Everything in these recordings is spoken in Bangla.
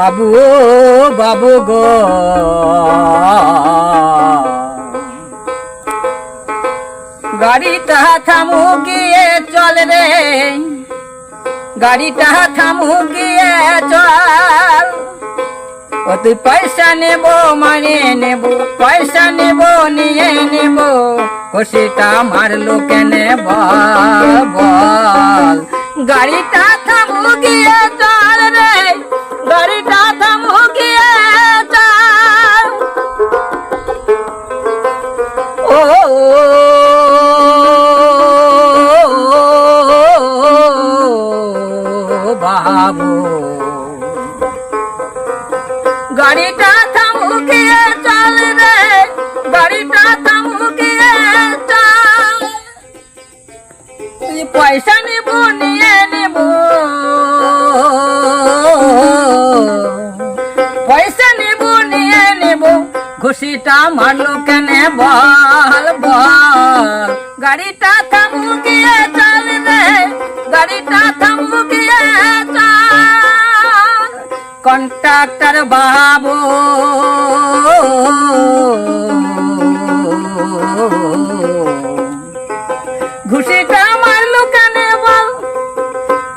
বাবু বাবু গো গাড়িটা থামু গিয়ে চল রে, গাড়িটা থামু গিয়ে চল। ও তুই পয়সা নেব মানে নেব, পয়সা নেব নিয়ে নেব, খুশিটা মারলো কেনে বল বল। গাড়িটা থামু গিয়ে চল রে, গাড়িটা থামু গিয়ে চল। ও বাবু গাড়িটা থামু গিয়ে চল রে, গাড়িটা থামু গিয়ে চল। তুই পয়সা নেব নিয়ে নেব, পয়সা নেব নিয়ে নেব, খুশিটা মারলো কেনে বল বল। গাড়িটা থামু গিয়ে চল রে, গাড়িটা থামু গিয়ে চল। কন্ট্রাক্টর বাবু ঘুষিটা মারলো কেনে বল,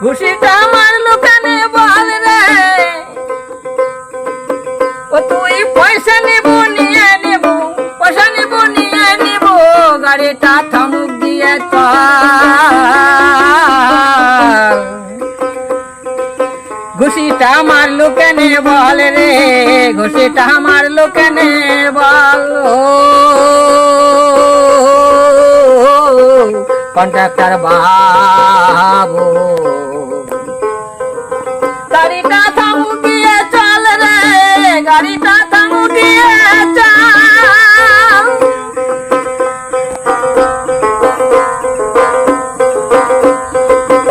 ঘুষিটা মারলো কেনে বল রে। ও তুই পয়সা নেব নিয়ে নেব, পয়সা নেব নিয়ে নেব, গাড়িটা থামুক দিয়ে চল। ঘুষিটা মারলো কেনে বল রে, ঘুষিটা মারলো কেনে বল। কন্ট্রাক্টর বাবু গাড়িটা থামু গিয়ে চল রে, গাড়িটা থামু গিয়ে চল।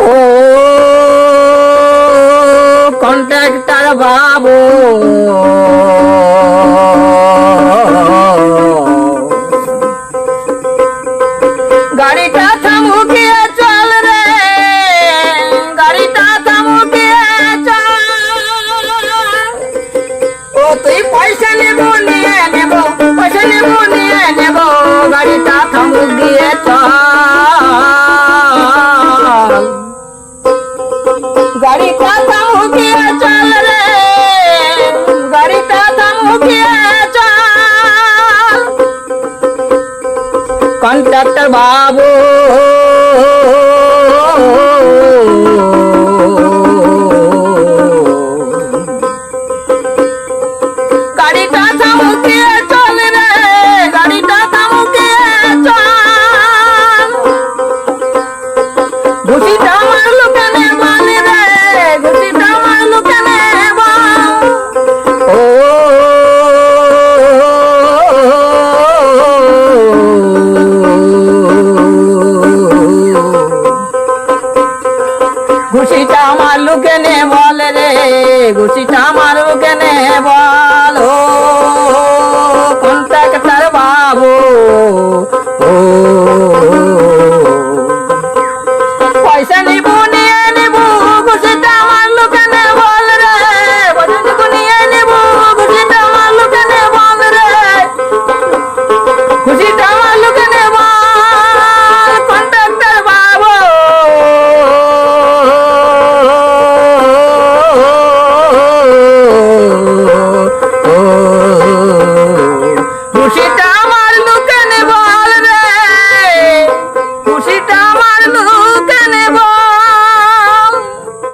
ও কন্ট্রাক্টর বাবু গাড়িটা থামু গিয়ে চল রে, গাড়িটা থামু গিয়ে চল। ও তুই পয়সা নেব নিয়ে নেব, পয়সা নেব নিয়ে নেব, গাড়িটা থামু গিয়ে চল। গাড়িটা থামু গিয়ে চল রে, গাড়িটা থামু গিয়ে চল। কন্ট্রাক্টর বাবু